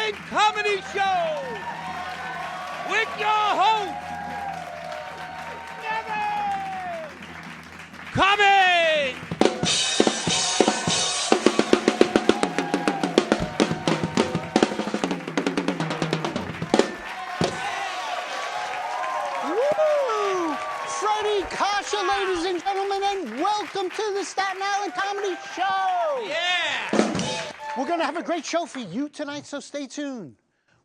Island Comedy Show with your host, Nevin Cummings. Coscia, ladies and gentlemen, and welcome to the Staten Island Comedy Show. Yeah. We're going to have a great show for you tonight, so stay tuned.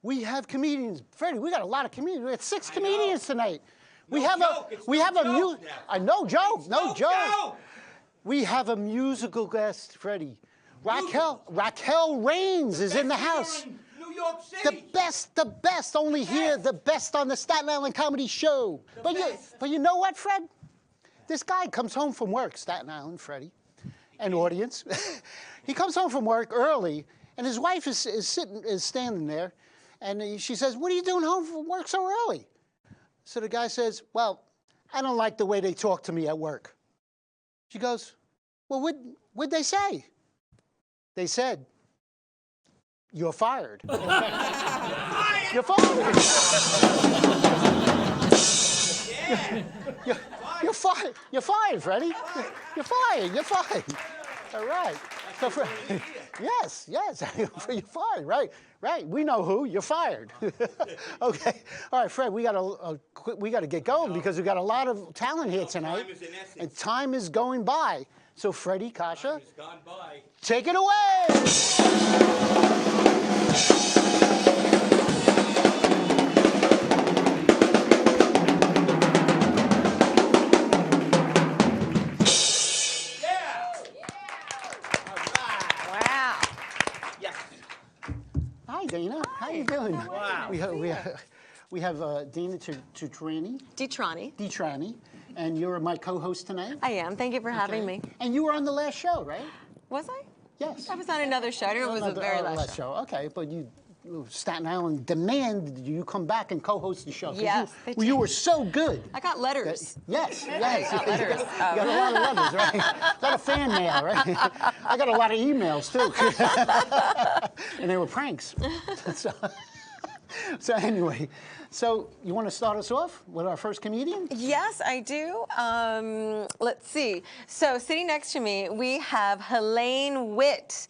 We have comedians. Freddie, we got a lot of comedians. We had 6 comedians tonight. No joke. We have a musical guest, Freddie. Raquel Raines is in the house. New York City. The best, only here, the best on the Staten Island Comedy Show. But you know what, Fred? This guy comes home from work, Staten Island, Freddie, and audience. He comes home from work early, and his wife is standing there, and she says, "What are you doing home from work so early?" So the guy says, "Well, I don't like the way they talk to me at work." She goes, "Well, what'd they say?" They said, "You're fired." You're fired. You're fired. You're fired, Freddie. You're fired. You're fired. All right. So, yes. You're fired. Right. We know who. You're fired. Okay. All right, Fred. We got to get going because we got a lot of talent here tonight, and time is going by. So, Freddie, Coscia, take it away. Hi, Dana. How you doing? Wow. We have Dana Tutrani, and you're my co-host tonight. I am. Thank you for having me. And you were on the last show, right? Was I? Yes. I was on another show. I didn't know it was the very last show. Okay, but Staten Island demanded you come back and co-host the show. Yes, you were so good. I got letters. Yes. I got letters. You got a lot of letters, right? A lot of fan mail, right? I got a lot of emails, too. And they were pranks. So anyway, you want to start us off with our first comedian? Yes, I do. Let's see. So sitting next to me, we have Helaine Witt.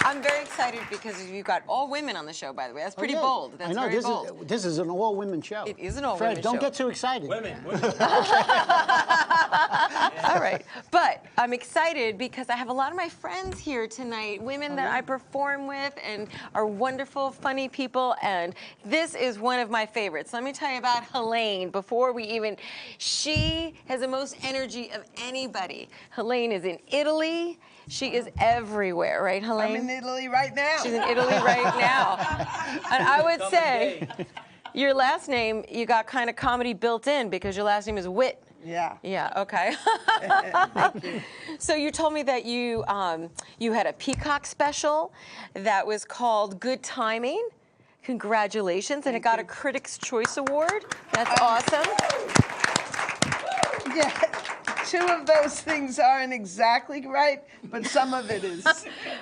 I'm very excited because you've got all women on the show, by the way. That's pretty bold. That's very bold. This is an all-women show. It is an all-women show. Fred, don't get too excited. Women. All right. But I'm excited because I have a lot of my friends here tonight, women that I perform with and are wonderful, funny people, and this is one of my favorites. Let me tell you about Helaine before we even... She has the most energy of anybody. Helaine is in Italy. She is everywhere, right, Helaine? I'm in Italy right now. She's in Italy right now. And I would say your last name, you got kind of comedy built in because your last name is Witt. Yeah. Yeah, okay. Thank you. So you told me that you had a Peacock special that was called Good Timing. Congratulations. And it got a Critics' Choice Award. That's awesome. Yeah. 2 of those things aren't exactly right, but some of it is.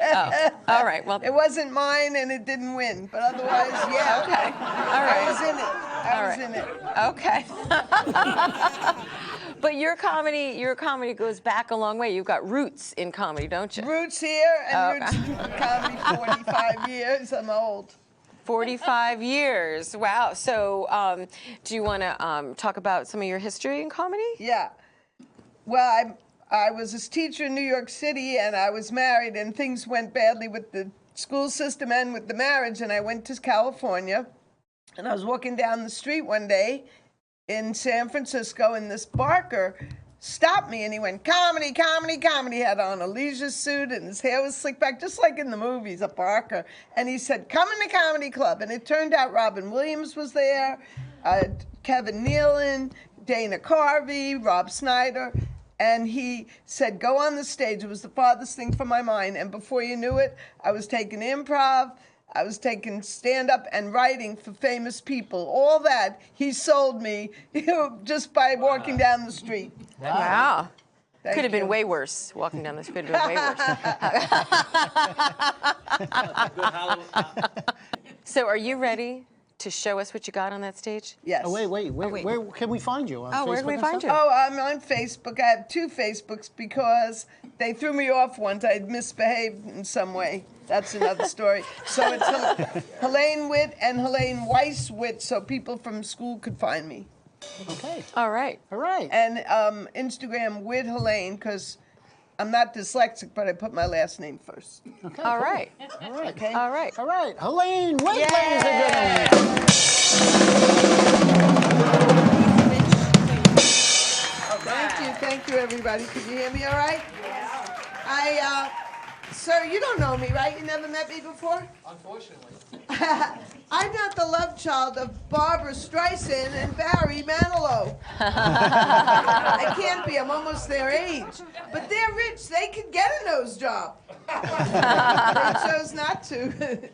Oh, all right. Well, it wasn't mine and it didn't win, but otherwise, yeah. Okay. All right. I was in it. Okay. But your comedy goes back a long way. You've got roots in comedy, don't you? Roots here and roots in comedy. 45 years. I'm old. 45 years. Wow. So, do you want to talk about some of your history in comedy? Yeah. Well, I was a teacher in New York City, and I was married, and things went badly with the school system and with the marriage, and I went to California, and I was walking down the street one day in San Francisco, and this barker stopped me, and he went, "Comedy, comedy, comedy." He had on a leisure suit, and his hair was slicked back, just like in the movies, a barker. And he said, "Come in the comedy club." And it turned out Robin Williams was there, Kevin Nealon, Dana Carvey, Rob Schneider. And he said, "Go on the stage." It was the farthest thing from my mind. And before you knew it, I was taking improv, I was taking stand-up and writing for famous people. All that he sold me just by walking down the street. Wow. Could have been way worse. Walking down this could have been way worse. So are you ready to show us what you got on that stage? Yes. Oh, wait. Where can we find you? On Oh, where can we Facebook find and you? stuff? Oh, I'm on Facebook. I have 2 Facebooks because they threw me off once. I'd misbehaved in some way. That's another story. So it's Helaine Witt and Helaine Weiss Witt, so people from school could find me. Okay. All right. All right. And Instagram Witt Helaine, because I'm not dyslexic, but I put my last name first. Okay, All cool. right. All right. Okay? All right. All right. Helaine Witt, Yay! ladies and gentlemen. Thank you, everybody. Could you hear me all right? Sir, you don't know me, right? You never met me before? Unfortunately. I'm not the love child of Barbara Streisand and Barry Manilow. I can't be. I'm almost their age. But they're rich. They could get a nose job. They chose not to.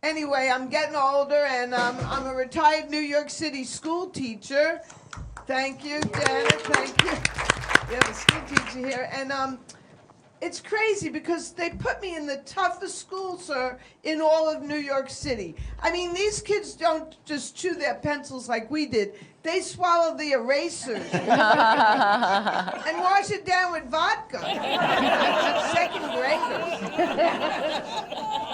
Anyway, I'm getting older, and I'm a retired New York City school teacher. Thank you, Janet. Thank you. We have a school teacher here. And it's crazy because they put me in the toughest school, sir, in all of New York City. I mean, these kids don't just chew their pencils like we did. They swallow the erasers and wash it down with vodka. Second graders.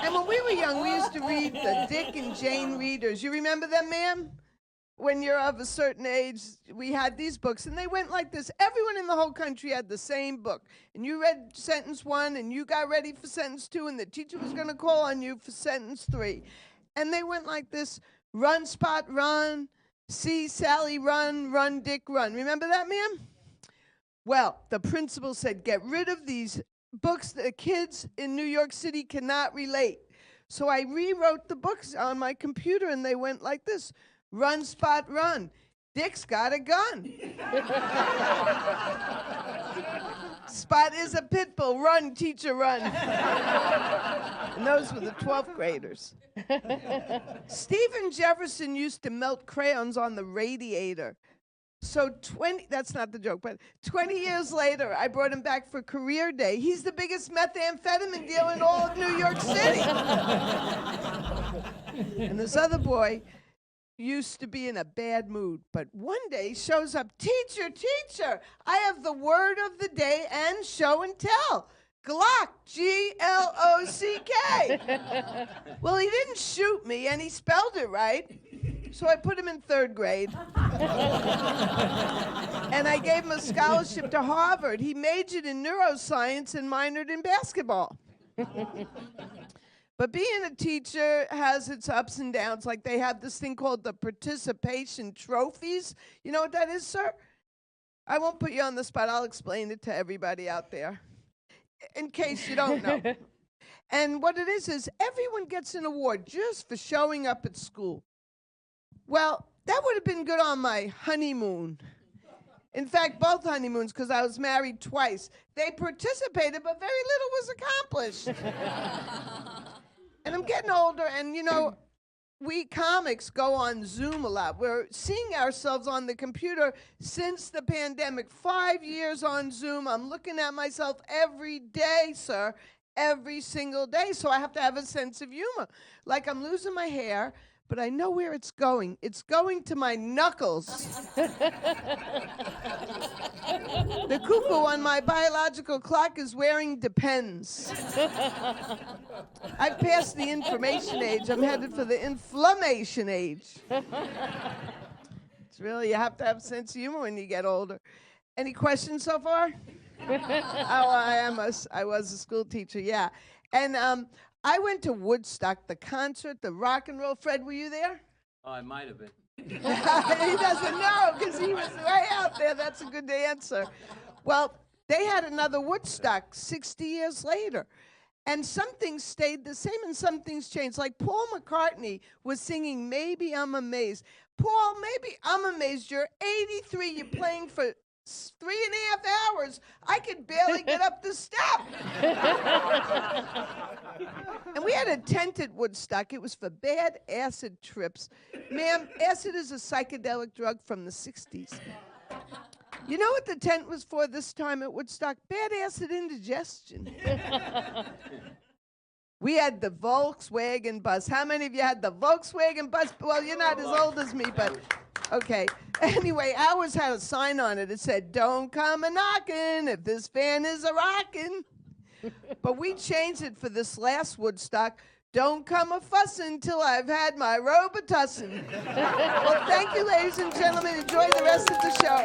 And when we were young, we used to read the Dick and Jane readers. You remember them, ma'am? When you're of a certain age, we had these books, and they went like this. Everyone in the whole country had the same book. And you read sentence 1, and you got ready for sentence 2, and the teacher was going to call on you for sentence 3. And they went like this: run, Spot, run. See, Sally, run. Run, Dick, run. Remember that, ma'am? Well, the principal said, get rid of these books. The kids in New York City cannot relate. So I rewrote the books on my computer, and they went like this: run, Spot, run. Dick's got a gun. Spot is a pit bull. Run, teacher, run. And those were the 12th graders. Stephen Jefferson used to melt crayons on the radiator. So that's not the joke, but 20 years later, I brought him back for career day. He's the biggest methamphetamine dealer in all of New York City. And this other boy used to be in a bad mood, but one day shows up, teacher, I have the word of the day and show and tell. Glock, G-L-O-C-K. Well, he didn't shoot me, and he spelled it right, so I put him in 3rd grade. And I gave him a scholarship to Harvard. He majored in neuroscience and minored in basketball. But being a teacher has its ups and downs. Like, they have this thing called the participation trophies. You know what that is, sir? I won't put you on the spot. I'll explain it to everybody out there, in case you don't know. And what it is everyone gets an award just for showing up at school. Well, that would have been good on my honeymoon. In fact, both honeymoons, because I was married twice. They participated, but very little was accomplished. And I'm getting older, and you know, we comics go on Zoom a lot. We're seeing ourselves on the computer since the pandemic. 5 years on Zoom. I'm looking at myself every day, sir, every single day. So I have to have a sense of humor. Like, I'm losing my hair, but I know where it's going. It's going to my knuckles. The cuckoo on my biological clock is wearing Depends. I've passed the information age. I'm headed for the inflammation age. It's really, you have to have a sense of humor when you get older. Any questions so far? I was a school teacher, yeah. And I went to Woodstock, the concert, the rock and roll. Fred, were you there? Oh, I might have been. He doesn't know because he was way out there. That's a good answer. Well, they had another Woodstock 60 years later. And some things stayed the same and some things changed. Like Paul McCartney was singing Maybe I'm Amazed. Paul, maybe I'm amazed. You're 83. You're playing for 3.5 hours. I could barely get up the step. And we had a tent at Woodstock. It was for bad acid trips. Ma'am, acid is a psychedelic drug from the 60s. You know what the tent was for this time at Woodstock? Bad acid indigestion. We had the Volkswagen bus. How many of you had the Volkswagen bus? Well, you're not as old as me, but okay. Anyway, ours had a sign on it. It said, "Don't come a knockin' if this van is a rockin'." But we changed it for this last Woodstock. "Don't come a fussin' till I've had my Robitussin." Well, thank you, ladies and gentlemen. Enjoy the rest of the show.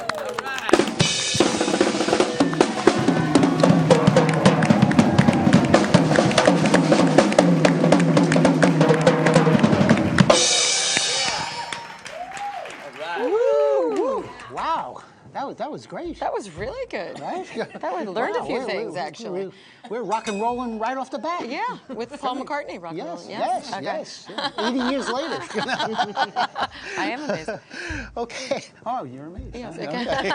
Wow, that was great. That was really good. Right? That we learned a few Wow, things, actually. We're rock and rolling right off the bat. Yeah, with Paul McCartney rock and Yes, rolling. yes, Okay. yes. 80 years later. I am amazed. Okay. Oh, you're amazed. Yes, Okay.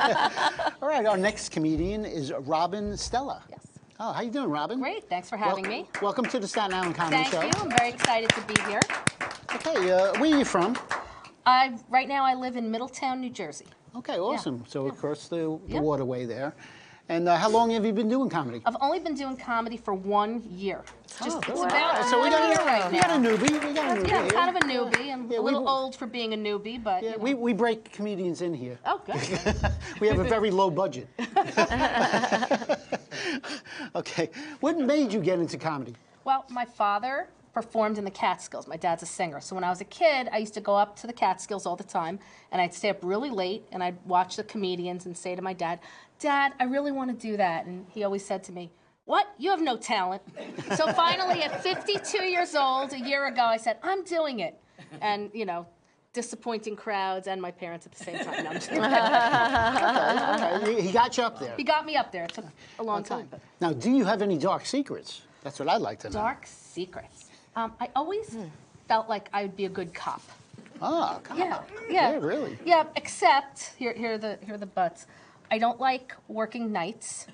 All right, our next comedian is Robin Stella. Yes. Oh, how you doing, Robin? Great, thanks for having me. Welcome to the Staten Island Comedy Thank Show. you, I'm very excited to be here. Okay, where are you from? Right now I live in Middletown, New Jersey. Okay, awesome. So yeah. across the Yeah. waterway there. And how long have you been doing comedy? I've only been doing comedy for 1 year. It's good. about So we 1 got, year right we got a now. newbie. We got a newbie Yeah, I'm here. kind of a newbie. I'm Yeah, a we- little old for being a newbie, but Yeah, you know. we break comedians in here. Oh, good. We have a very low budget. Okay. What made you get into comedy? Well, my father performed in the Catskills. My dad's a singer. So when I was a kid, I used to go up to the Catskills all the time, and I'd stay up really late, and I'd watch the comedians and say to my dad, "Dad, I really want to do that." And he always said to me, "What? You have no talent." So finally, at 52 years old, a year ago, I said, "I'm doing it." And, you know, disappointing crowds and my parents at the same time. No, I'm just kidding. Okay. He got you up there. He got me up there. It took a long time. But. Now, do you have any dark secrets? That's what I'd like to know. Dark secrets. I always felt like I would be a good cop. Ah, come on. Yeah. Yeah, really? Yeah, except here are the buts. I don't like working nights.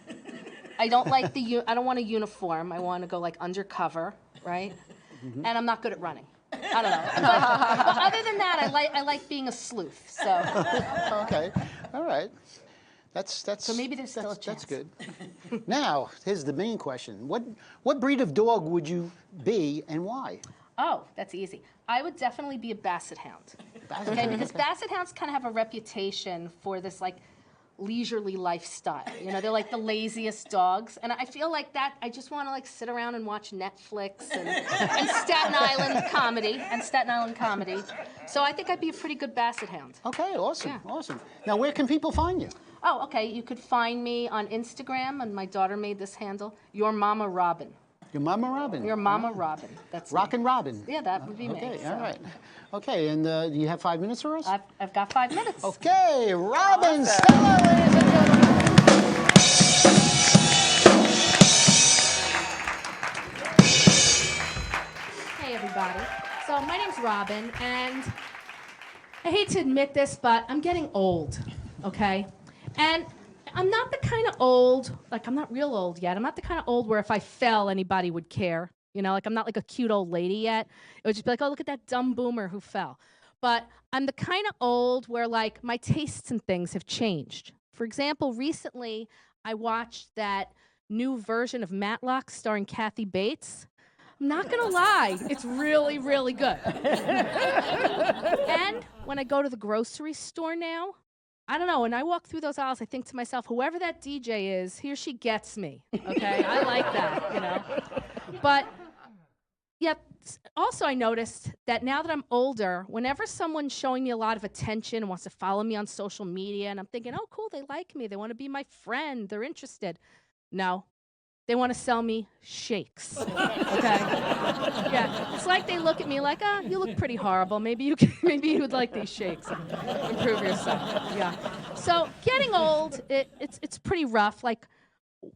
I don't like I don't want a uniform. I want to go like undercover, right? Mm-hmm. And I'm not good at running. I don't know. But other than that, I like being a sleuth. So Okay. All right. That's So maybe there's still a That's chance. good. Now, here's the main question. What breed of dog would you be and why? oh, that's easy. I would definitely be a basset hound. Okay, because basset hounds kind of have a reputation for this like leisurely lifestyle. You know, they're like the laziest dogs, and I feel like that. I just want to like sit around and watch Netflix and Staten Island comedy. So I think I'd be a pretty good basset hound. Okay, awesome, Yeah. awesome. Now, where can people find you? Oh, okay. You could find me on Instagram, and my daughter made this handle. Your Mama Robin. Your Mama Robin. Your Mama Robin. That's me. Rockin' Robin. Yeah, that would be me. Okay, so. all right. Okay, and do you have 5 minutes for us? I've got 5 minutes. Okay, Robin Stella, ladies and gentlemen. Hey, everybody. So my name's Robin, and I hate to admit this, but I'm getting old, okay? And I'm not the kind of old, like I'm not real old yet. I'm not the kind of old where if I fell, anybody would care. You know, like I'm not like a cute old lady yet. It would just be like, oh, look at that dumb boomer who fell. But I'm the kind of old where like my tastes and things have changed. For example, recently I watched that new version of Matlock starring Kathy Bates. I'm not gonna lie, it's really, really good. And when I go to the grocery store now, I don't know, when I walk through those aisles, I think to myself, whoever that DJ is, he or she gets me, okay? I like that, you know? But, yeah, also I noticed that now that I'm older, whenever someone's showing me a lot of attention and wants to follow me on social media, and I'm thinking, oh, cool, they like me, they want to be my friend, they're interested. No. They want to sell me shakes, okay? Yeah, it's like they look at me like, you look pretty horrible. Maybe you would like these shakes. Improve yourself. Yeah. So getting old, it's pretty rough. Like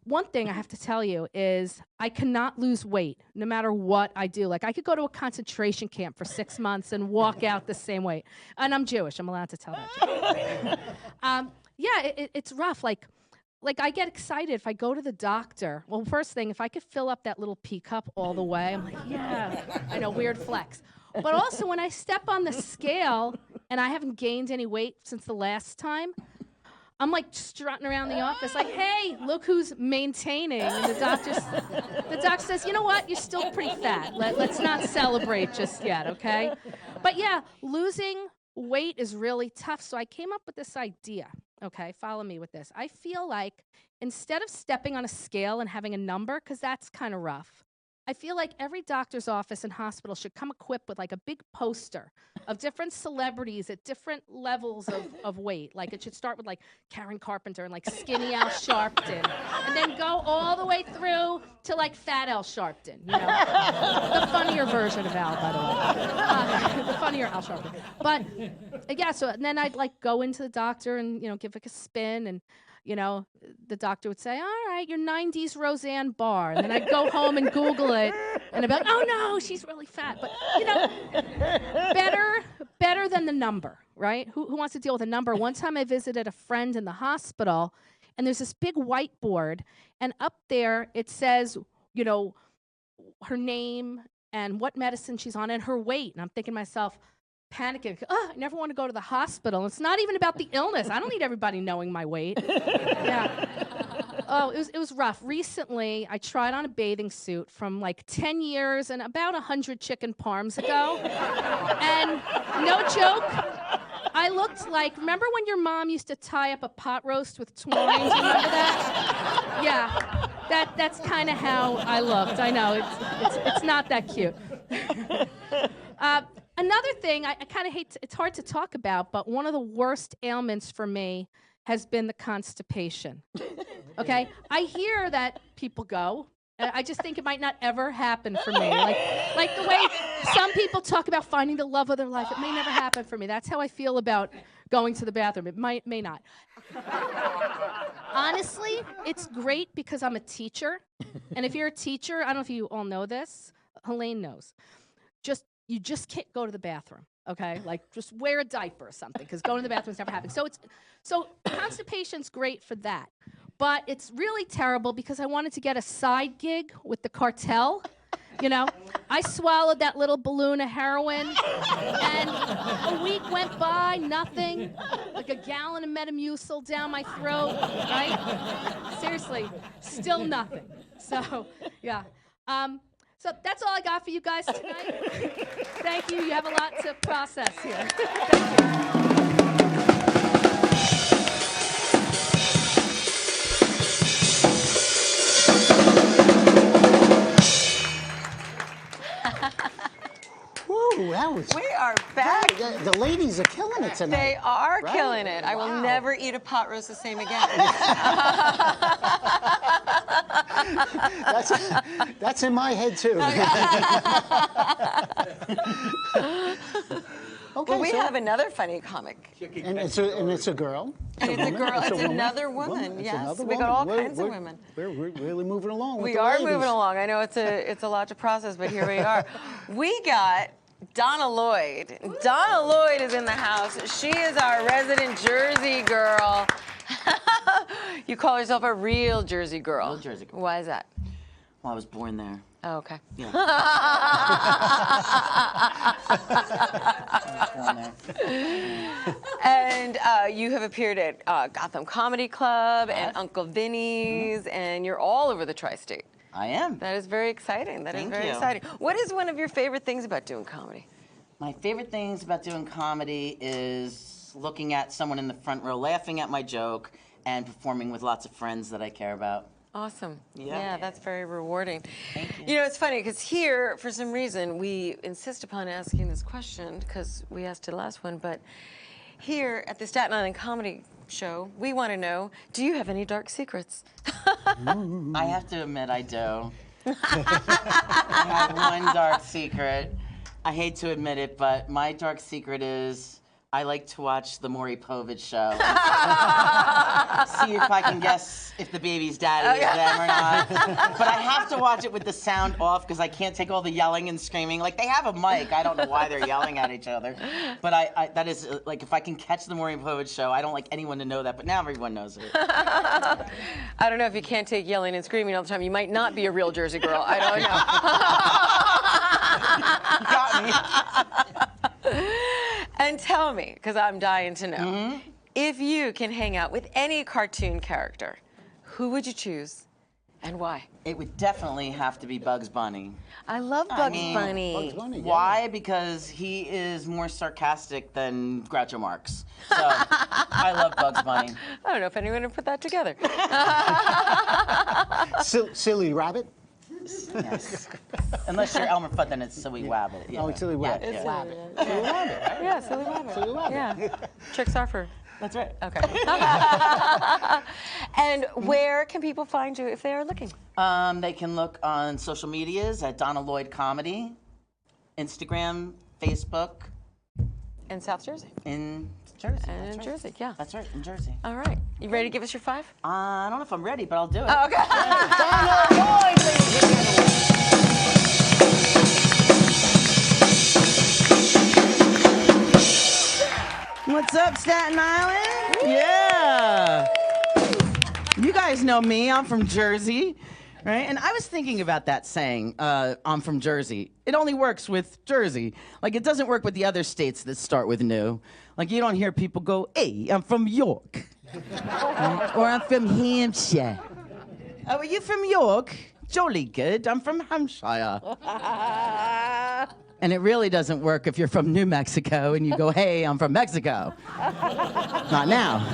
one thing I have to tell you is I cannot lose weight no matter what I do. Like I could go to a concentration camp for 6 months and walk out the same weight. And I'm Jewish. I'm allowed to tell that joke. It's rough. Like, I get excited if I go to the doctor. Well, first thing, if I could fill up that little pee cup all the way, I'm like, yeah, I know, weird flex. But also, when I step on the scale and I haven't gained any weight since the last time, I'm like strutting around the office like, hey, look who's maintaining. And the doc says, you know what? You're still pretty fat. Let's not celebrate just yet, okay? But yeah, losing weight is really tough. So I came up with this idea, okay? Follow me with this. I feel like instead of stepping on a scale and having a number, because that's kind of rough, I feel like every doctor's office and hospital should come equipped with like a big poster of different celebrities at different levels of weight. Like it should start with like Karen Carpenter and like skinny Al Sharpton, and then go all the way through to like fat Al Sharpton, you know? The funnier version of Al, by the way. The funnier Al Sharpton. But yeah, so and then I'd like go into the doctor and, you know, give like a spin, and you know, the doctor would say, all right, you're 90s Roseanne Barr. And then I'd go home and Google it, and I'd be like, oh no, she's really fat. But, you know, better than the number, right? Who wants to deal with a number? One time I visited a friend in the hospital, and there's this big whiteboard, and up there it says, you know, her name and what medicine she's on and her weight. And I'm thinking to myself, panicking. Oh, I never want to go to the hospital. It's not even about the illness. I don't need everybody knowing my weight. Yeah. Oh, it was rough. Recently, I tried on a bathing suit from like 10 years and about 100 chicken parms ago. And no joke, I looked like, remember when your mom used to tie up a pot roast with twine? Do you remember that? Yeah. That's kind of how I looked. I know, it's not that cute. Another thing, I kind of hate, it's hard to talk about, but one of the worst ailments for me has been the constipation. Okay? I hear that people go. I just think it might not ever happen for me. Like the way some people talk about finding the love of their life, it may never happen for me. That's how I feel about going to the bathroom. It may not. Honestly, it's great because I'm a teacher. And if you're a teacher, I don't know if you all know this, Helaine knows. You just can't go to the bathroom, okay? Like, just wear a diaper or something, because going to the bathroom is never happening. So constipation's great for that. But it's really terrible because I wanted to get a side gig with the cartel. You know, I swallowed that little balloon of heroin, and a week went by, nothing. Like a gallon of Metamucil down my throat, right? Seriously, still nothing. So, yeah. So that's all I got for you guys tonight. Thank you. You have a lot to process here. Thank you. Woo, that was... We are back. The ladies are killing it tonight. They are right? killing it. I will never eat a pot roast the same again. That's in my head, too. Okay, Well, we have another funny comic. And it's a girl. And it's a girl. It's woman. another woman. It's Yes, another we got all woman. kinds of women. We're really moving along with We the are ladies. moving along. I know it's a lot to process, but here we are. We got Donna Lloyd. Donna Lloyd is in the house. She is our resident Jersey girl. You call yourself a real Jersey girl. Real Jersey girl. Why is that? Well, I was born there. Oh, okay. Yeah. And you have appeared at Gotham Comedy Club and Uncle Vinny's, and you're all over the tri-state. I am. That is very exciting. That is Thank very you. exciting. What is one of your favorite things about doing comedy? My favorite things about doing comedy is looking at someone in the front row, laughing at my joke, and performing with lots of friends that I care about. Awesome. Yeah. That's very rewarding. Thank you. You know, it's funny because here, for some reason, we insist upon asking this question because we asked it last one, but here at the Staten Island Comedy Show, we want to know, do you have any dark secrets? I have to admit I do. I have one dark secret. I hate to admit it, but my dark secret is I like to watch the Maury Povich show. See if I can guess if the baby's daddy is them or not. But I have to watch it with the sound off because I can't take all the yelling and screaming. Like, they have a mic. I don't know why they're yelling at each other. But I that is, like, if I can catch the Maury Povich show, I don't like anyone to know that, but now everyone knows it. I don't know if you can't take yelling and screaming all the time. You might not be a real Jersey girl. I don't know. Got me. And tell me, because I'm dying to know, If you can hang out with any cartoon character, who would you choose and why? It would definitely have to be Bugs Bunny. I love Bugs Bunny. Bugs Bunny, yeah. Why? Because he is more sarcastic than Groucho Marx. So I love Bugs Bunny. I don't know if anyone would put that together. Silly rabbit. Yes. Unless you're Elmer Fudd, then it's Silly Wabbit. Yeah. Oh, silly rabbit. Yeah. Rabbit. Silly rabbit, right? Yeah, silly rabbit. Silly rabbit. Yeah. Tricks are for. That's right. Okay. And where can people find you if they are looking? They can look on social medias at Donna Lloyd Comedy, Instagram, Facebook, In South Jersey. in Jersey. And That's in right. Jersey, yeah. That's right, in Jersey. All right. You ready to give us your 5? I don't know if I'm ready, but I'll do it. Oh, okay. Donna Lloyd, ladies and gentlemen. What's up, Staten Island? Yeah. You guys know me. I'm from Jersey, right? And I was thinking about that saying, I'm from Jersey. It only works with Jersey. Like, it doesn't work with the other states that start with new. Like, you don't hear people go, hey, I'm from York. Right? Or I'm from Hampshire. Oh, are you from York? Jolly good. I'm from Hampshire. And it really doesn't work if you're from New Mexico and you go, hey, I'm from Mexico. Not now.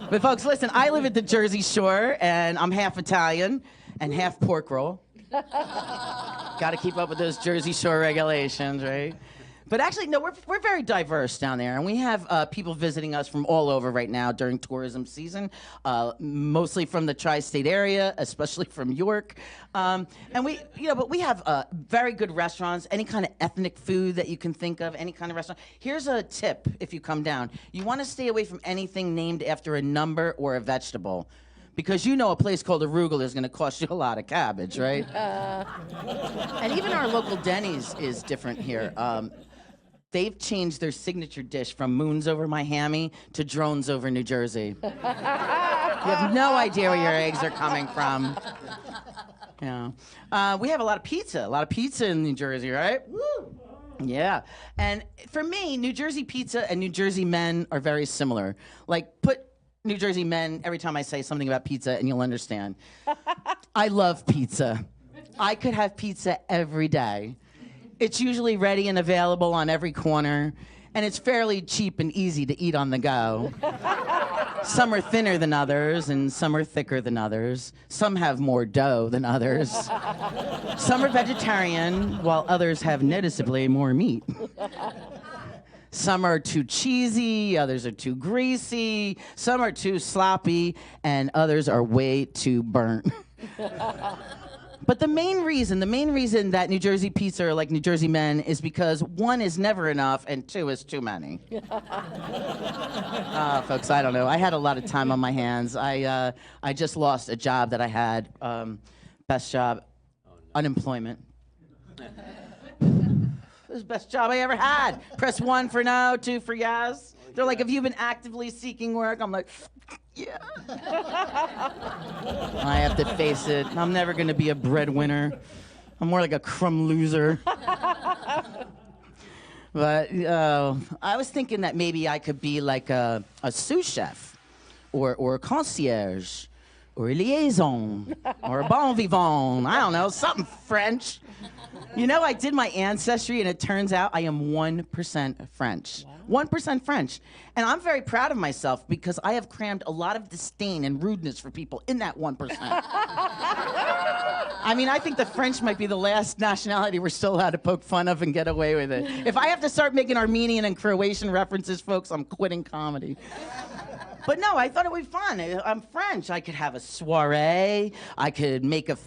But folks, listen, I live at the Jersey Shore and I'm half Italian and half pork roll. Got to keep up with those Jersey Shore regulations, right? But actually, no, we're very diverse down there, and we have people visiting us from all over right now during tourism season, mostly from the tri-state area, especially from York. And but we have very good restaurants, any kind of ethnic food that you can think of, any kind of restaurant. Here's a tip if you come down. You want to stay away from anything named after a number or a vegetable. Because you know a place called Arugula is going to cost you a lot of cabbage, right? And even our local Denny's is different here. They've changed their signature dish from moons over Miami to drones over New Jersey. You have no idea where your eggs are coming from. You know. We have a lot of pizza in New Jersey, right? Woo! Yeah. And for me, New Jersey pizza and New Jersey men are very similar. Like, put New Jersey men every time I say something about pizza and you'll understand. I love pizza. I could have pizza every day. It's usually ready and available on every corner, and it's fairly cheap and easy to eat on the go. Some are thinner than others, and some are thicker than others. Some have more dough than others. Some are vegetarian, while others have noticeably more meat. Some are too cheesy, others are too greasy, some are too sloppy, and others are way too burnt. But the main reason that New Jersey pizza are like New Jersey men is because 1 is never enough and 2 is too many. Folks, I don't know. I had a lot of time on my hands. I just lost a job that I had, best job, unemployment. It was the best job I ever had. Press 1 for no, 2 for yes. They're like, have you been actively seeking work? I'm like, yeah. I have to face it. I'm never going to be a breadwinner. I'm more like a crumb loser. But I was thinking that maybe I could be like a sous chef or a concierge or a liaison or a bon vivant. I don't know, something French. You know, I did my ancestry, and it turns out I am 1% French. Wow. 1% French. And I'm very proud of myself because I have crammed a lot of disdain and rudeness for people in that 1%. I mean, I think the French might be the last nationality we're still allowed to poke fun of and get away with it. If I have to start making Armenian and Croatian references, folks, I'm quitting comedy. But no, I thought it would be fun. I'm French. I could have a soiree. I could make a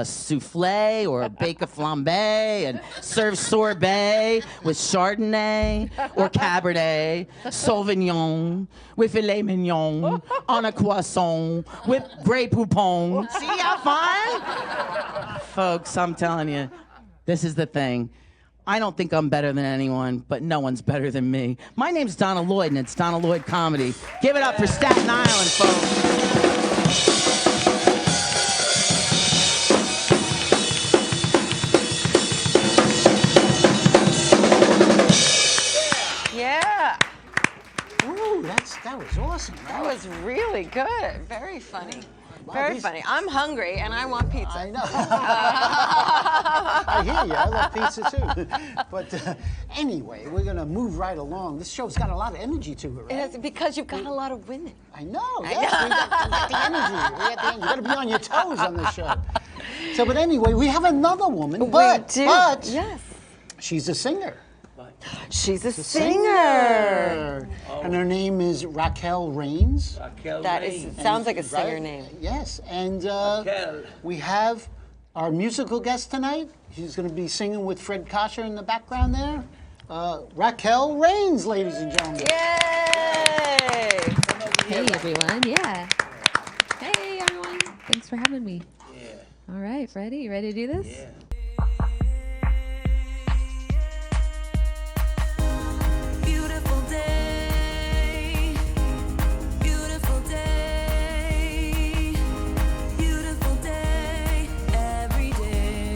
souffle or bake a flambe and serve sorbet with Chardonnay or Cabernet, Sauvignon with filet mignon on a croissant with Grey Poupon. See how fun? Folks, I'm telling you, this is the thing. I don't think I'm better than anyone, but no one's better than me. My name's Donna Lloyd, and it's Donna Lloyd Comedy. Give it up for Staten Island, folks. Ooh, that's that was awesome. Right? That was really good. Very funny. Wow, Very funny. I'm hungry and I want pizza. I know. I hear you. I love pizza too. But anyway, we're going to move right along. This show's got a lot of energy to it, right? It is because you've got a lot of women. I know. Yes, we got the energy. You got to be on your toes on this show. So, but anyway, we have another woman. But Yes. she's a singer. She's a singer. And her name is Raquel Raines. Raquel That Raines. sounds like a singer Right? name. Yes, and Raquel. we have our musical guest tonight. She's going to be singing with Fred Coscia in the background there. Raquel Raines, ladies and gentlemen. Yay! Hey everyone, yeah. Hey everyone, thanks for having me. Yeah. All right, Freddie, you ready to do this? Yeah. Beautiful day, beautiful day, beautiful day, every day.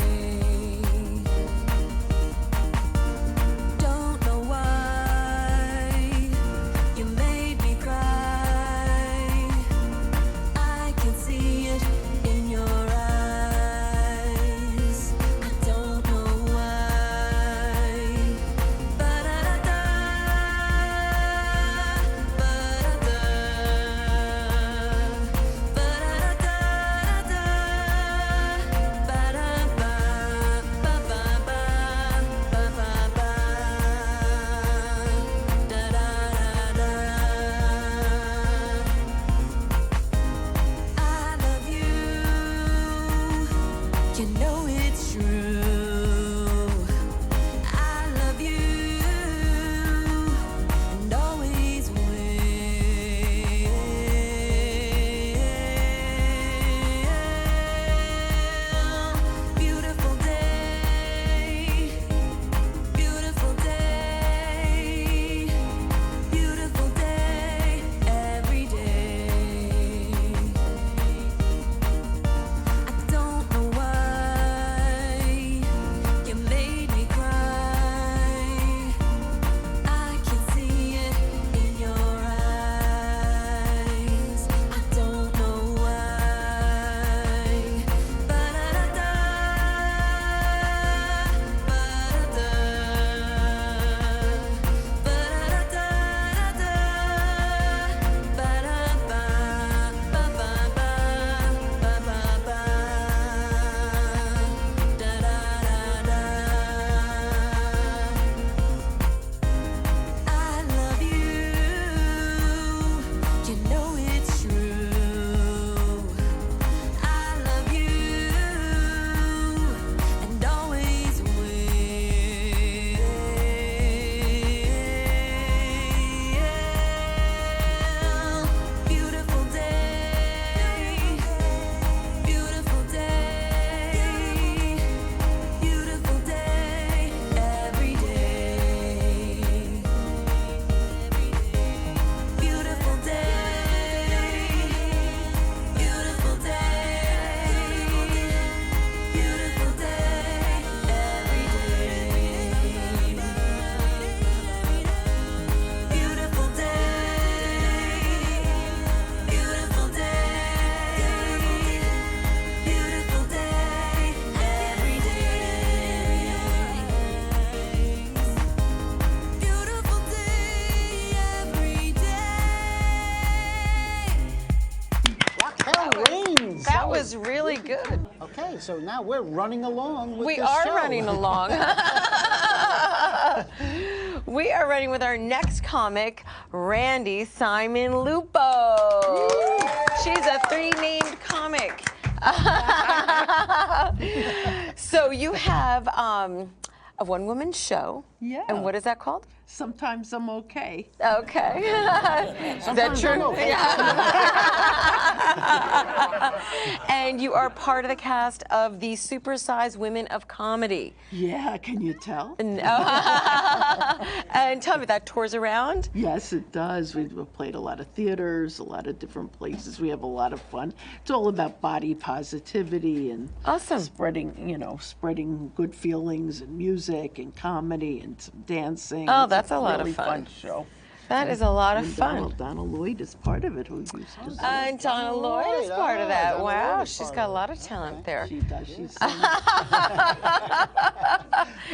Don't know why you made me cry. I can see it in your eyes. I don't know why. Ba-da-da-da, ba-da-da, ba-da-da-da-da, ba-da-ba, ba-ba-ba, ba-ba-ba, da-da-da-da. I love you, you know it's true. I love you and always will. Beautiful day, beautiful day, beautiful day, every day. I don't know why you made me cry. I can see it in your eyes. I don't know why. Ba-da-da-da, ba-da-da, ba-da-da-da-da, ba-da-ba, ba-ba-ba, ba-ba-ba, da-da-da-da. I love you, you know it's true. I love you and always will. Beautiful day, beautiful day, beautiful day, every day. Beautiful day, beautiful day, beautiful day, every day. Beautiful day, beautiful day, beautiful day, every day. Beautiful day, every day. Raquel Raines. That was really good. Okay, so now we're running along with We this are show. running along. We are running with our next comic, Randi Simon Lupo. She's a three-named comic. So you have a one-woman show. Yeah. And what is that called? Sometimes I'm okay. Okay. Is that true? I'm okay. And you are part of the cast of the Supersized Women of Comedy. Yeah, can you tell? And tell me, that tours around? Yes, it does. We've played a lot of theaters, a lot of different places. We have a lot of fun. It's all about body positivity and Awesome. spreading good feelings and music and comedy and some dancing. Oh, It's that's a lot of really fun. fun show. That is a lot of And fun. Donna Lloyd is part of it, who used to And Donna Lloyd is part of that. Wow, she's got a lot of talent there. She does. She sings.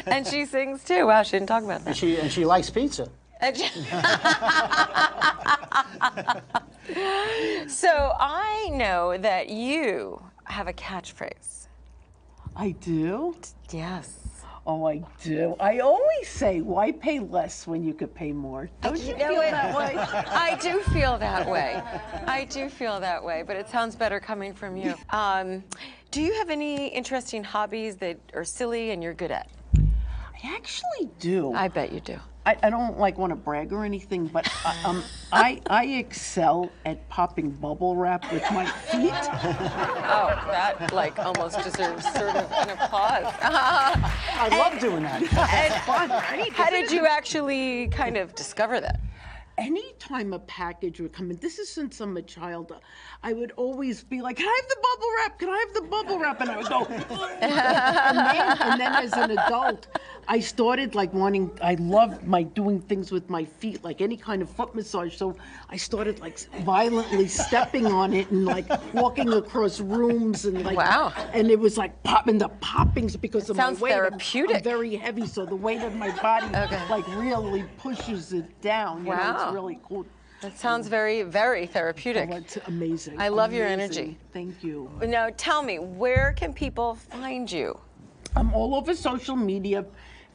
And she sings too. Wow, she didn't talk about that. And she likes pizza. So I know that you have a catchphrase. I do? Yes. Oh, I do. I always say, why pay less when you could pay more? Don't you feel that way? I do feel that way. I do feel that way, but it sounds better coming from you. Do you have any interesting hobbies that are silly and you're good at? I actually do. I bet you do. I don't want to brag or anything, but I excel at popping bubble wrap with my feet. Oh, that like almost deserves sort of an applause. I love doing that. And Fun, right? how did you actually kind of discover that? Anytime a package would come in, this is since I'm a child, I would always be like, can I have the bubble wrap? Can I have the bubble wrap? And I would go, and then as an adult, I started I loved doing things with my feet, like any kind of foot massage. So I started violently stepping on it and walking across rooms and Wow. And it was popping the poppings because of my Sounds weight. therapeutic. I'm very heavy, so the weight of my body really pushes it down. You know, Wow. it's really cool. That sounds very, very therapeutic. Oh, it's amazing. I love your Amazing. energy. Thank you. Now tell me, where can people find you? I'm all over social media,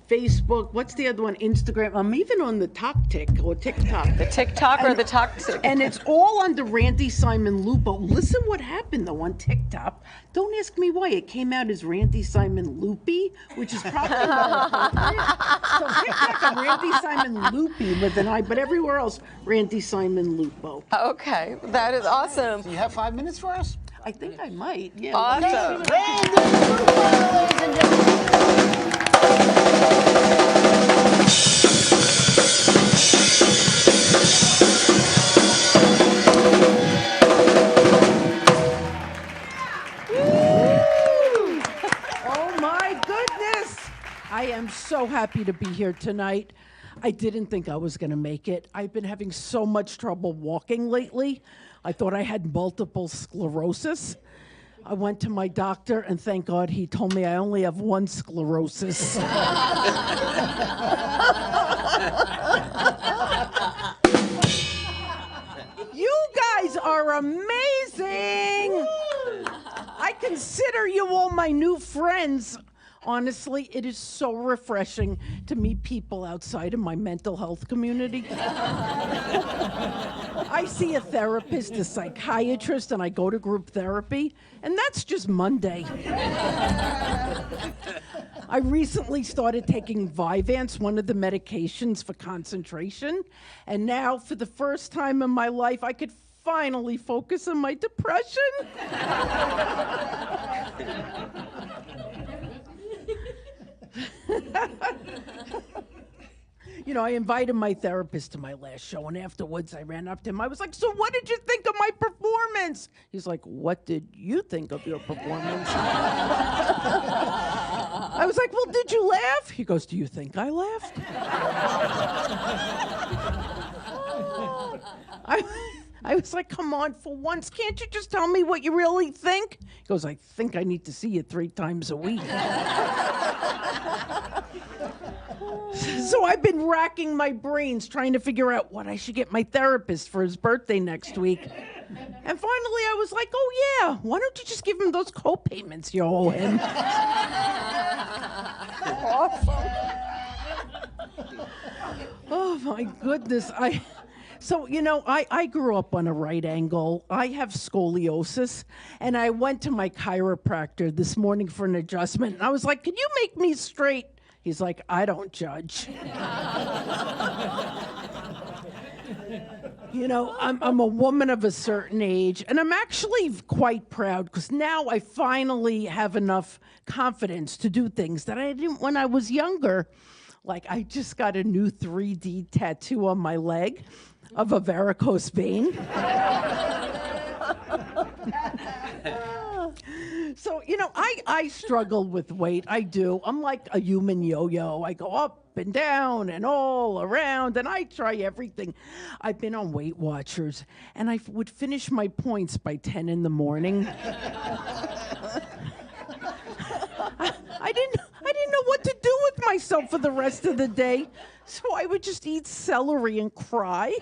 Facebook. What's the other one? Instagram. I'm even on the TikTok. The TikTok or the Toxic? And it's all under Randi Simon Lupo. Listen what happened though on TikTok. Don't ask me why. It came out as Randi Simon Loopy, which is probably more appropriate. So TikTok, I'm Randi Simon Loopy with an I, but everywhere else, Randi Simon Lupo. Okay, that is awesome. Do you have 5 minutes for us? I think I might. Yeah. Awesome. Randy Lupo, ladies and gentlemen. Oh my goodness! I am so happy to be here tonight. I didn't think I was going to make it. I've been having so much trouble walking lately. I thought I had multiple sclerosis. I went to my doctor, and thank God he told me I only have one sclerosis. You guys are amazing! I consider you all my new friends. Honestly, it is so refreshing to meet people outside of my mental health community. I see a therapist, a psychiatrist, and I go to group therapy, and that's just Monday. I recently started taking Vyvanse, one of the medications for concentration, and now, for the first time in my life, I could finally focus on my depression. You know, I invited my therapist to my last show, and afterwards I ran up to him. I was like, so what did you think of my performance? He's like, what did you think of your performance? I was like, well, did you laugh? He goes, do you think I laughed? I was like, come on, for once, can't you just tell me what you really think? He goes, I think I need to see you 3 times a week. So I've been racking my brains trying to figure out what I should get my therapist for his birthday next week. And finally I was like, oh yeah, why don't you just give him those co-payments you owe him? Awesome. Oh my goodness. So, you know, I grew up on a right angle. I have scoliosis, and I went to my chiropractor this morning for an adjustment, and I was like, can you make me straight? He's like, I don't judge. You know, I'm a woman of a certain age, and I'm actually quite proud because now I finally have enough confidence to do things that I didn't when I was younger. Like, I just got a new 3D tattoo on my leg of a varicose vein. So, I struggle with weight. I do. I'm like a human yo-yo. I go up and down and all around, and I try everything. I've been on Weight Watchers, and I would finish my points by 10 in the morning. I didn't know what to do with myself for the rest of the day, so I would just eat celery and cry.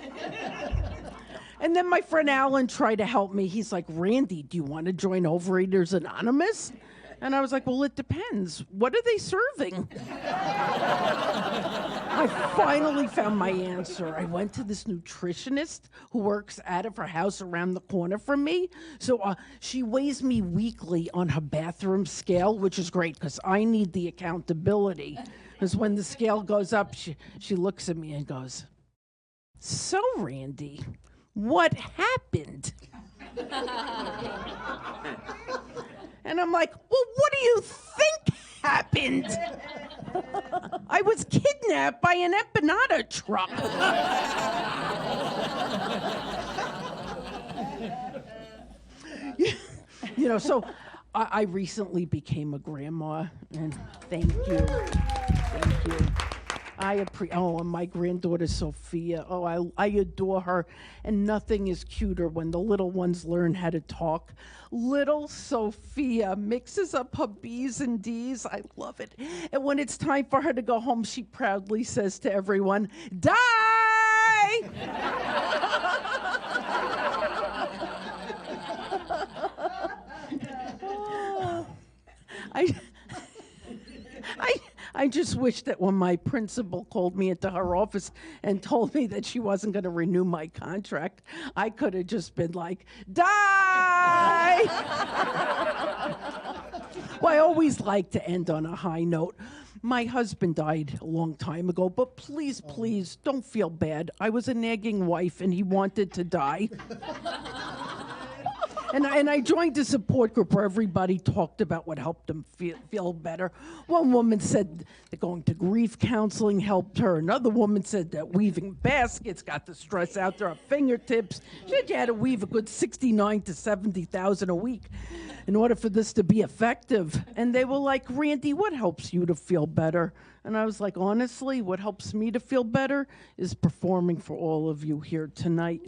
And then my friend Alan tried to help me. He's like, Randi, do you want to join Overeaters Anonymous? And I was like, well, it depends. What are they serving? I finally found my answer. I went to this nutritionist who works out of her house around the corner from me. So she weighs me weekly on her bathroom scale, which is great because I need the accountability. Because when the scale goes up, she looks at me and goes, so, Randi, what happened? And I'm like, well, what do you think happened? I was kidnapped by an empanada truck. So I recently became a grandma, and thank you. Thank you. And my granddaughter Sophia. Oh, I adore her, and nothing is cuter when the little ones learn how to talk. Little Sophia mixes up her B's and D's. I love it. And when it's time for her to go home, she proudly says to everyone, "Die!" I just wish that when my principal called me into her office and told me that she wasn't going to renew my contract, I could have just been like, die! Well, I always like to end on a high note. My husband died a long time ago, but please, please, don't feel bad. I was a nagging wife, and he wanted to die. And I joined a support group where everybody talked about what helped them feel better. One woman said that going to grief counseling helped her. Another woman said that weaving baskets got the stress out to her fingertips. She said you had to weave a good 69 to 70,000 a week in order for this to be effective. And they were like, Randi, what helps you to feel better? And I was like, honestly, what helps me to feel better is performing for all of you here tonight.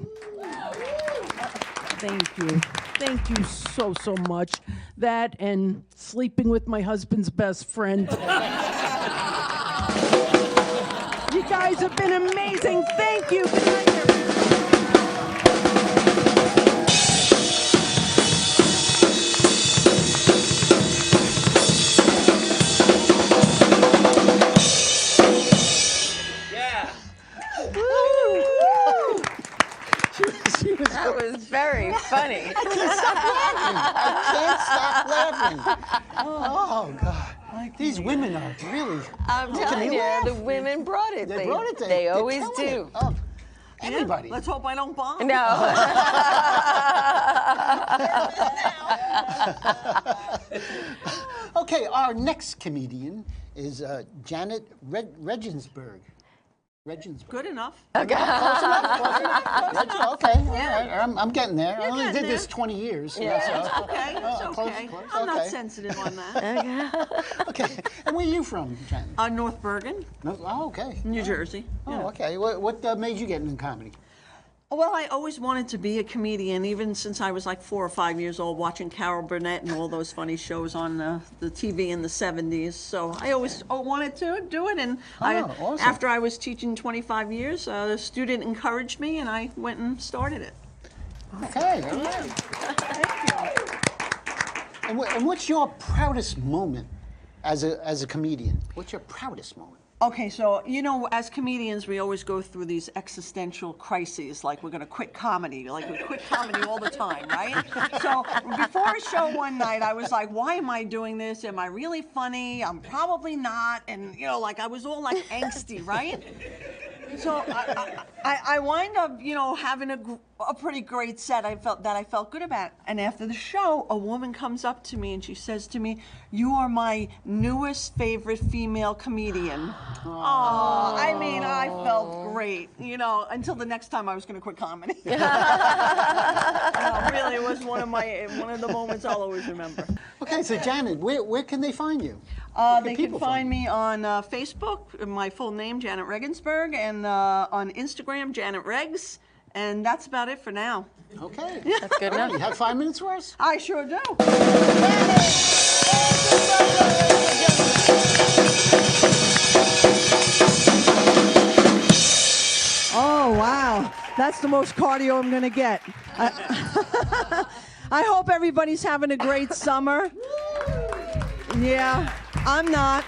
Thank you. Thank you so, so much. That and sleeping with my husband's best friend. You guys have been amazing. Thank you. Good night, everyone. That was very funny. I can't stop laughing. Oh, God. These women are really... I'm telling you, the women brought it. They brought it. They always do. Oh, everybody. Let's hope I don't bomb. No. Okay, our next comedian is Janet Regensburg. Good enough. Okay. Close enough. Okay. All right. I'm getting there. I only did getting this there. 20 years. Yeah, so. it's okay. It's Close, okay. close. I'm not Okay. sensitive on that. Okay. And where are you from, Janet? North Bergen, Oh, okay. New Jersey. Oh, okay. What made you get into comedy? Well, I always wanted to be a comedian, even since I was like 4 or 5 years old, watching Carol Burnett and all those funny shows on the TV in the 70s. So I always wanted to do it, and awesome. after I was teaching 25 years, a student encouraged me, and I went and started it. Okay. All right. And what's your proudest moment as a comedian? What's your proudest moment? Okay, so, as comedians, we always go through these existential crises, like we're going to quit comedy, like we quit comedy all the time, right? So before a show one night, I was like, why am I doing this? Am I really funny? I'm probably not. And, I was all like angsty, right? So I wind up, having a pretty great set. I felt good about. And after the show, a woman comes up to me and she says to me, "You are my newest favorite female comedian." Oh, I mean, I felt great, until the next time I was going to quit comedy. Really, it was one of the moments I'll always remember. Okay, so Janet, where can they find you? They can find me on Facebook, my full name, Janet Regensburg, and on Instagram, Janet Regs, and that's about it for now. Okay. That's good enough. You have 5 minutes for us? I sure do. Oh, wow. That's the most cardio I'm going to get. I hope everybody's having a great summer. Yeah, I'm not.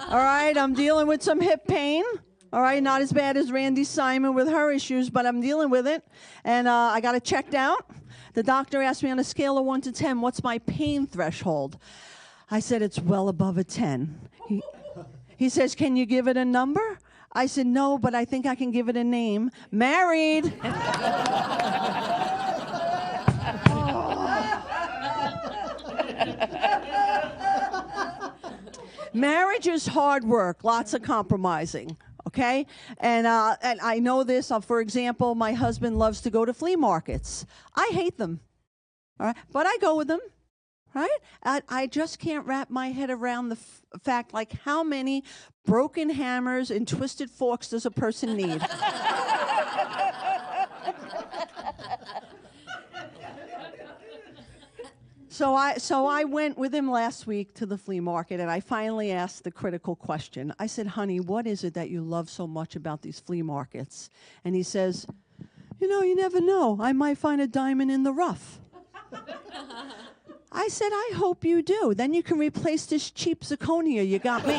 All right, I'm dealing with some hip pain. All right, not as bad as Randy Simon with her issues, but I'm dealing with it. And I got it checked out. The doctor asked me on a scale of 1 to 10, what's my pain threshold? I said, it's well above a 10. He says, can you give it a number? I said, no, but I think I can give it a name. Married. Marriage is hard work, lots of compromising, okay? And I know this. For example, my husband loves to go to flea markets. I hate them, all right? But I go with them, right? I just can't wrap my head around the fact, like, how many broken hammers and twisted forks does a person need? So I went with him last week to the flea market, and I finally asked the critical question. I said, honey, what is it that you love so much about these flea markets? And he says, you never know. I might find a diamond in the rough. I said, I hope you do. Then you can replace this cheap zirconia you got me.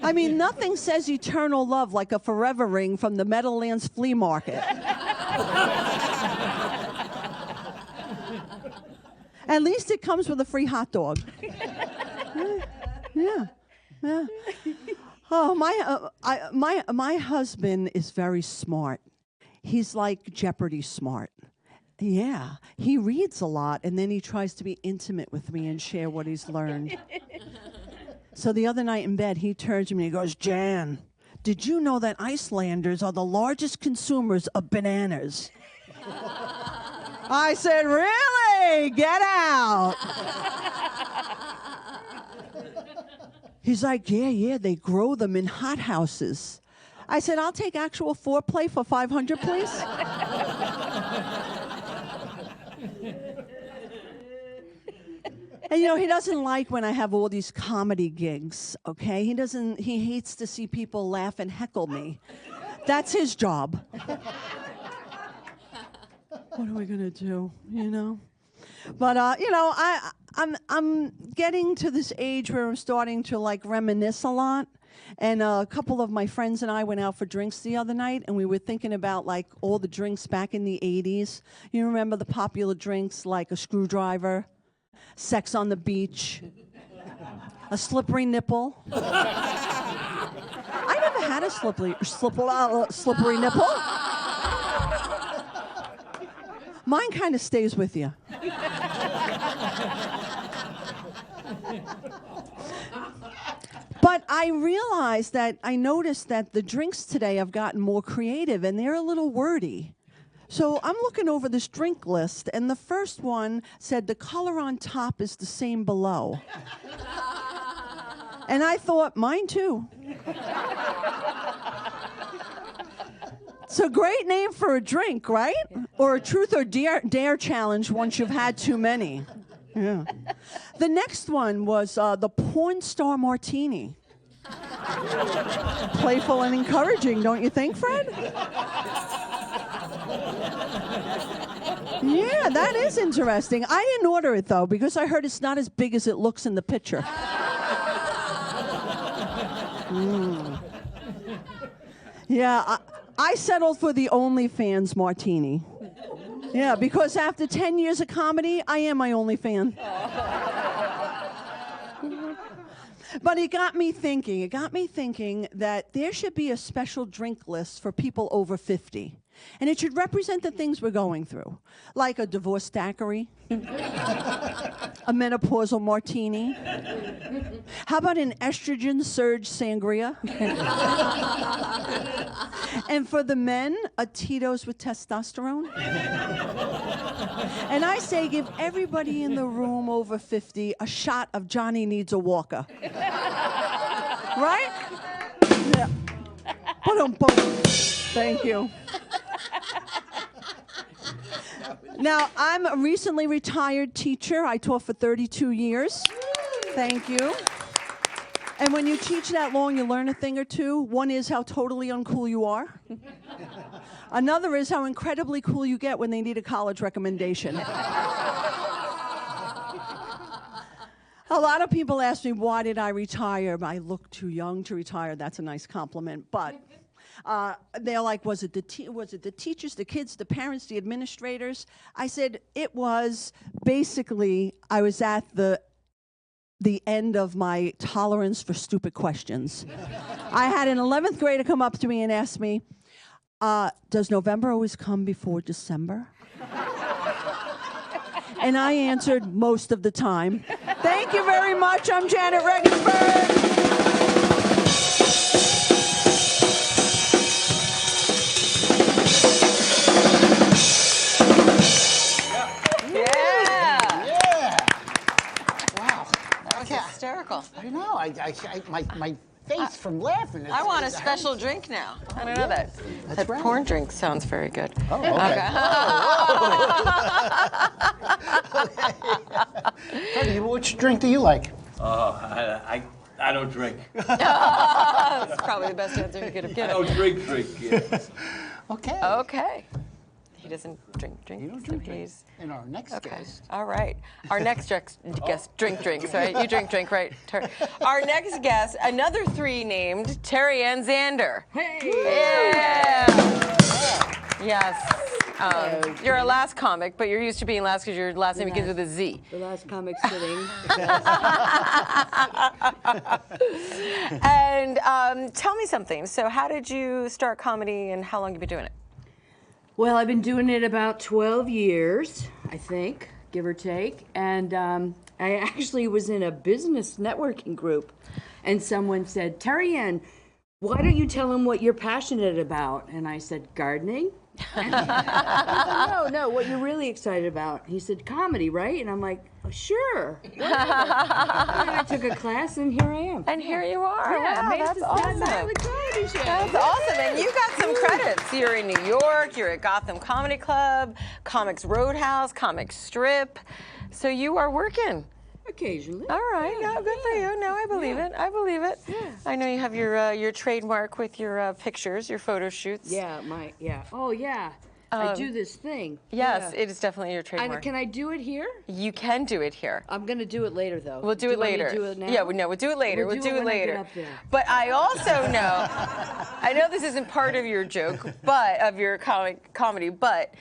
I mean, nothing says eternal love like a forever ring from the Meadowlands Flea Market. At least it comes with a free hot dog. Yeah. Oh, my husband is very smart. He's like Jeopardy smart. Yeah, he reads a lot, and then he tries to be intimate with me and share what he's learned. So the other night in bed, he turns to me and he goes, Jan, did you know that Icelanders are the largest consumers of bananas? I said, really? Get out. He's like, yeah, they grow them in hothouses. I said, I'll take actual foreplay for $500, please. And he doesn't like when I have all these comedy gigs, okay? He hates to see people laugh and heckle me. That's his job. What are we gonna do, But, I'm getting to this age where I'm starting to, reminisce a lot. And a couple of my friends and I went out for drinks the other night, and we were thinking about, all the drinks back in the 80s. You remember the popular drinks like a screwdriver? Sex on the beach, a slippery nipple. I never had a slippery nipple. Mine kind of stays with you. But I noticed that the drinks today have gotten more creative, and they're a little wordy. So I'm looking over this drink list, and the first one said the color on top is the same below. And I thought, mine too. It's a great name for a drink, right? Or a truth or dare challenge once you've had too many. Yeah. The next one was the porn star martini. Playful and encouraging, don't you think, Fred? Yeah, that is interesting. I didn't order it, though, because I heard it's not as big as it looks in the picture. Yeah, I settled for the OnlyFans martini. Yeah, because after 10 years of comedy, I am my only fan. But it got me thinking. It got me thinking that there should be a special drink list for people over 50. And it should represent the things we're going through, like a divorce daiquiri, a menopausal martini. How about an estrogen surge sangria? And for the men, a Tito's with testosterone. And I say give everybody in the room over 50 a shot of Johnny Needs a Walker. Right? Yeah. Ba-dum-bum. Thank you. Now, I'm a recently retired teacher. I taught for 32 years. Thank you. And when you teach that long, you learn a thing or two. One is how totally uncool you are. Another is how incredibly cool you get when they need a college recommendation. A lot of people ask me, why did I retire? I look too young to retire. That's a nice compliment. But they're like, was it the teachers, the kids, the parents, the administrators? I said, it was basically, I was at the end of my tolerance for stupid questions. I had an 11th grader come up to me and ask me, does November always come before December? And I answered most of the time. Thank you very much. I'm Janet Regensburg. Hysterical. I know. My face from laughing. I want a special drink now. I don't know that. That's That right. corn drink sounds very good. Oh, okay. Freddie, which drink do you like? I don't drink. That's probably the best answer you could have I given. don't drink, yeah. Okay. Okay. He doesn't drink. You don't so drink. he's... And our next guest. All right. Our next guest, drinks, right? You drink, right? Our next guest, another 3 named, Ann-Zander. Hey! Yeah! Yes. You're a last comic, but you're used to being last because your last name begins with a Z. The last comic sitting. And tell me something. So how did you start comedy and how long have you been doing it? Well, I've been doing it about 12 years, I think, give or take. And I actually was in a business networking group, and someone said, Ann, why don't you tell them what you're passionate about? And I said, gardening? He said, no, what you're really excited about. He said, comedy, right? And I'm like, oh, sure. And I took a class, and here I am. And here you are. Yeah, Wow, that's awesome. That's awesome. And you got some credits. You're in New York. You're at Gotham Comedy Club, Comics Roadhouse, Comics Strip. So you are working. Occasionally. All right. No, good for you. No, I believe it. I believe it. Yeah. I know you have your trademark with your pictures, your photo shoots. Yeah, Oh, yeah. I do this thing. Yes, Yeah. it is definitely your trademark. Can I do it here? You can do it here. I'm going to do it later, though. We'll do it later. Do it now? Yeah, we'll do it later. We'll do it when I get later. up there. But I also know, I know this isn't part of your joke, but of your comedy, but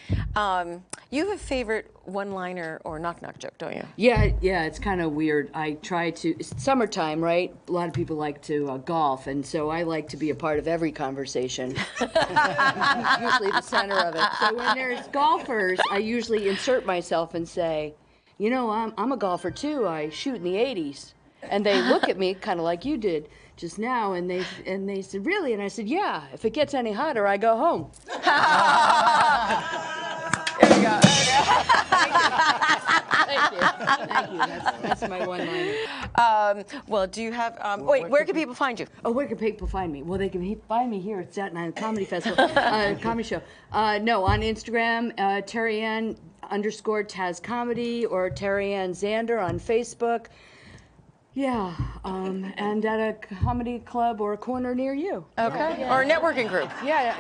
you have a favorite one-liner or knock-knock joke, don't you? Yeah, it's kind of weird. I try to, it's summertime, right? A lot of people like to golf, and so I like to be a part of every conversation. Usually the center of it. So when there's golfers, I usually insert myself and say, you know, I'm a golfer too. I shoot in the 80s. And they look at me kind of like you did just now, and they said, really? And I said, yeah, if it gets any hotter, I go home. There we go. Thank you. That's my one-liner. Well, do you have, wait, where can people find you? Oh, where can people find me? Well, they can find me here at Staten Island Comedy Festival, comedy show. No, on Instagram, Ann_Taz Comedy, or Ann-Zander on Facebook. Yeah, and at a comedy club or a corner near you. Okay, or a networking group. Yeah.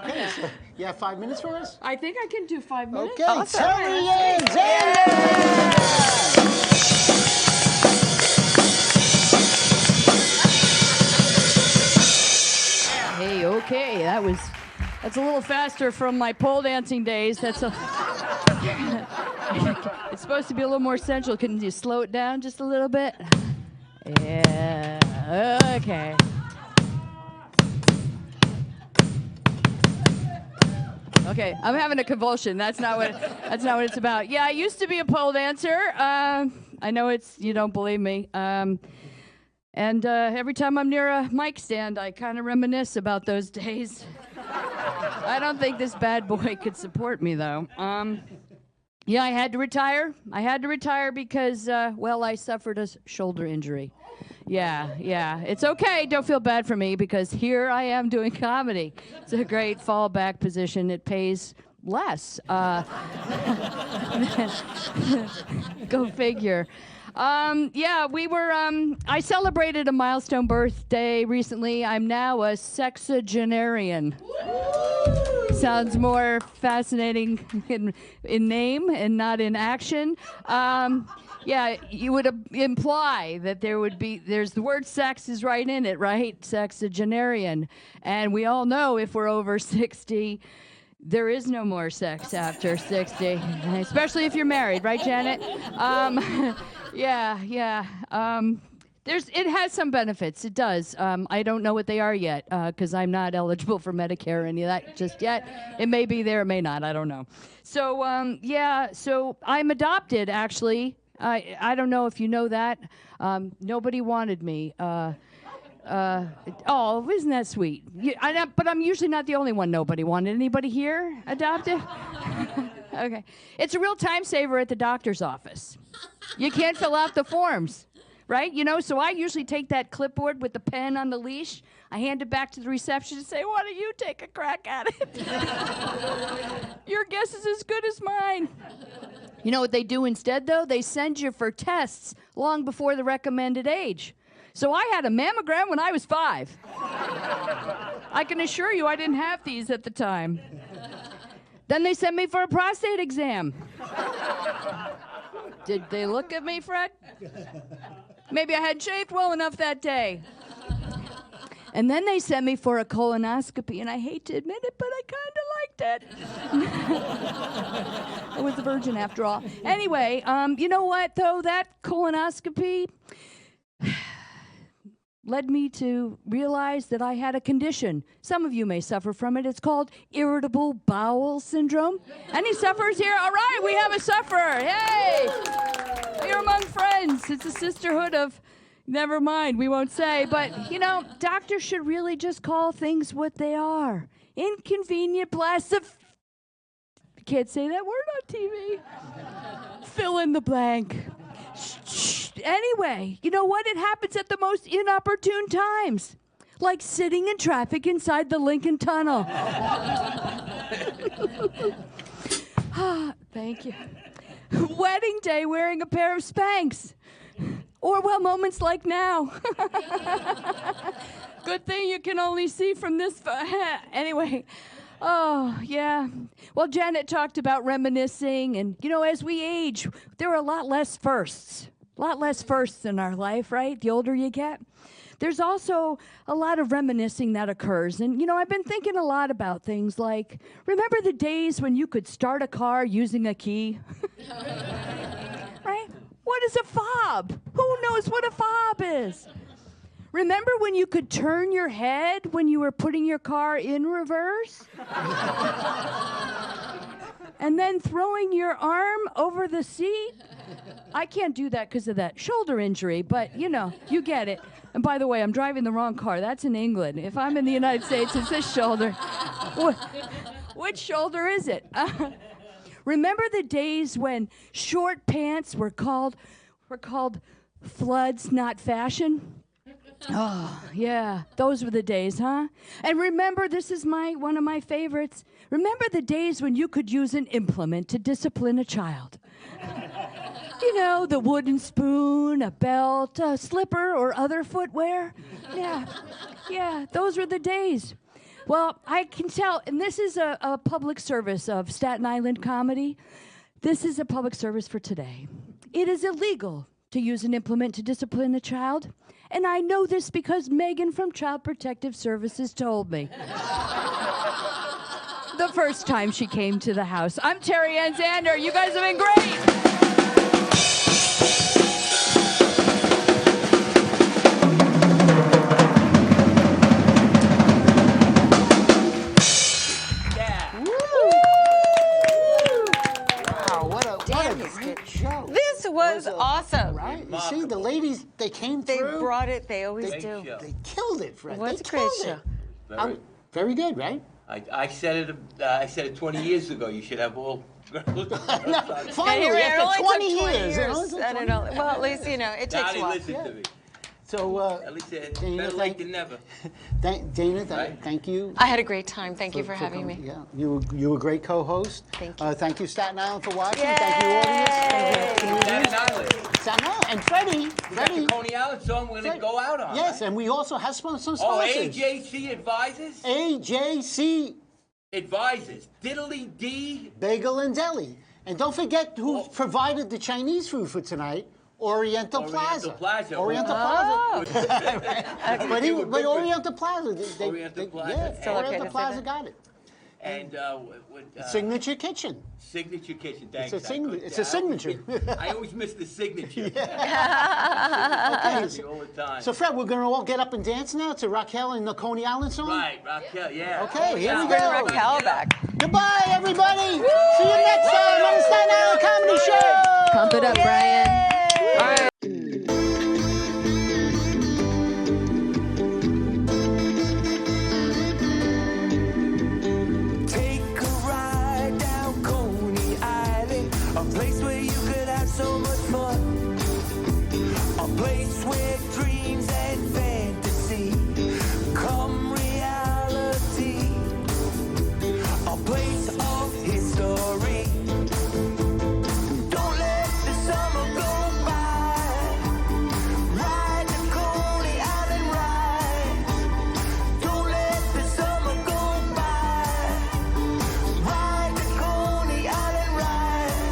Okay, so you have 5 minutes for us? I think I can do 5 minutes. Okay, Ann-Zander! Hey, okay, that's a little faster from my pole dancing days. It's supposed to be a little more sensual. Can you slow it down just a little bit? Yeah. Okay. Okay, I'm having a convulsion. That's not what it's about. Yeah, I used to be a pole dancer. I know you don't believe me. And every time I'm near a mic stand, I kind of reminisce about those days. I don't think this bad boy could support me, though. Yeah, I had to retire. I had to retire because, I suffered a shoulder injury. Yeah. It's okay. Don't feel bad for me because here I am doing comedy. It's a great fallback position. It pays less. Go figure. I celebrated a milestone birthday recently. I'm now a sexagenarian. Sounds more fascinating in name and not in action. You would imply that there's the word sex is right in it, right? Sexagenarian. And we all know if we're over 60, there is no more sex after 60, especially if you're married, right, Janet? It has some benefits. It does. I don't know what they are yet because I'm not eligible for Medicare or any of that just yet. It may be there, it may not. I don't know. So I'm adopted, actually. I don't know if you know that. Nobody wanted me. Isn't that sweet? But I'm usually not the only one nobody wanted. Anybody here adopted? Okay. It's a real time saver at the doctor's office. You can't fill out the forms, right? So I usually take that clipboard with the pen on the leash. I hand it back to the receptionist and say, why don't you take a crack at it? Your guess is as good as mine. You know what they do instead, though? They send you for tests long before the recommended age. So I had a mammogram when I was 5. I can assure you I didn't have these at the time. Then they sent me for a prostate exam. Did they look at me, Fred? Maybe I hadn't shaved well enough that day. And then they sent me for a colonoscopy, and I hate to admit it, but I kind of liked it. I was a virgin after all. Anyway, you know what, though? That colonoscopy led me to realize that I had a condition. Some of you may suffer from it. It's called irritable bowel syndrome. Any sufferers here? All right, we have a sufferer. Hey! You're among friends. It's a sisterhood of... Never mind, we won't say. But, doctors should really just call things what they are. Inconvenient blasts of... Can't say that word on TV. Fill in the blank. Anyway, you know what? It happens at the most inopportune times. Like sitting in traffic inside the Lincoln Tunnel. Thank you. Wedding day wearing a pair of Spanx. Or, moments like now. Good thing you can only see from this. Anyway, Well, Janet talked about reminiscing, and, as we age, there are a lot less firsts. A lot less firsts in our life, right? The older you get. There's also a lot of reminiscing that occurs. And, I've been thinking a lot about things like, remember the days when you could start a car using a key? Right? What is a fob? Who knows what a fob is? Remember when you could turn your head when you were putting your car in reverse? And then throwing your arm over the seat? I can't do that because of that shoulder injury, but you get it. And by the way, I'm driving the wrong car. That's in England. If I'm in the United States, it's this shoulder. Which shoulder is it? Remember the days when short pants were called floods, not fashion? Oh, yeah, those were the days, huh? And remember, this is one of my favorites. Remember the days when you could use an implement to discipline a child? The wooden spoon, a belt, a slipper, or other footwear. Yeah, those were the days. Well, I can tell, and this is a public service of Staten Island comedy. This is a public service for today. It is illegal to use an implement to discipline a child, and I know this because Megan from Child Protective Services told me. The first time she came to the house. I'm Terry Ann-Zander. You guys have been great. This was awesome. Right? You see, the ladies, they came They through. brought it. They always do. They killed it, Fred. What's They a great killed show? it. Very good, right? I said it 20 years ago. You should have all girls. Finally, It only after took 20 years. It only took and 20 it only, well, at least, you know, it takes a Donnie, while. listen to me. So, At least Dana, better late than never. Dana, thank you. I had a great time. Thank you for having me. Yeah, you were a great co-host. Thank you. Thank you, Staten Island, for watching. Yay! Thank you, audience. Staten Island. Staten Island. And Freddie. We got the Coney Island song we're going to go out on. Yes, right? and we also have some sponsors. Oh, AJC Advisors? AJC Advisors. Diddly D. Bagel and Deli. And don't forget who provided the Chinese food for tonight. Oriental Plaza. Oriental Plaza. But Oriental Plaza. Oriental Plaza. Yeah, Oriental Plaza got it. And Signature Kitchen. Signature Kitchen, thanks. It's a signature. I always miss the signature. Okay. All the time. So, Fred, we're going to all get up and dance now to Raquel and the Coney Island song? Right, Raquel, yeah. Okay, here we Bring go. Raquel back. Goodbye, everybody. See you next time on the Staten Island Comedy Show. Pump it up, Brian. All right. Take a ride down Coney Island, a place where you could have so much fun, a place where dreams and fantasy come reality, a place of history. Don't let the summer go by. Ride the Coney Island ride. Don't let the summer go by. Ride the Coney Island ride.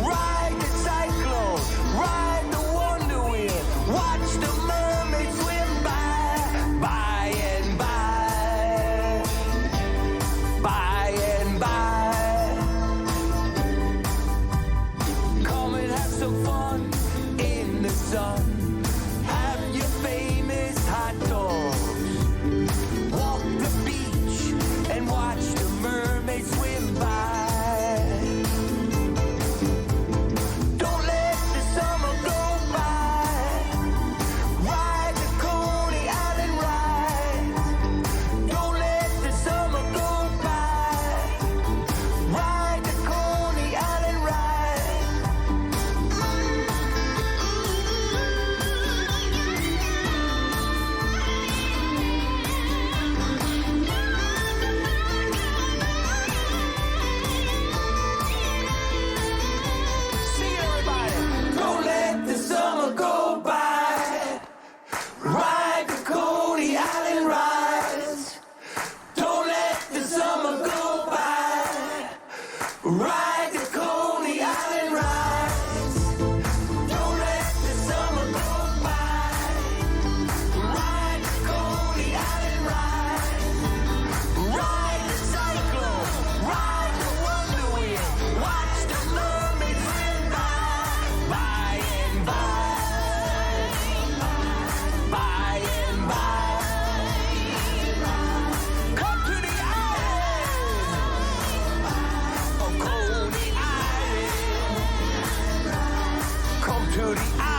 Ride the cyclone. Ride the wonder wheel. Watch the mermaids swim by and by. By and by. Come and have some fun in the sun. Have your famous hot dogs. Walk the beach and watch the mermaids swim by. Don't let the summer go by. Ride the Coney Island ride. Don't let the summer go by. Ride the Coney Island ride. Sing everybody. Don't let the summer go by. Ride the Coney Island rides. Don't let the summer go by. Ride the Coney Island rides. Don't let the summer go by. Ride the Coney Island ride. Ride the cyclone. Ride the wonder wheel. Watch the mermaids swim by and by. By and by. Come to the island of Coney Island. Come to the island.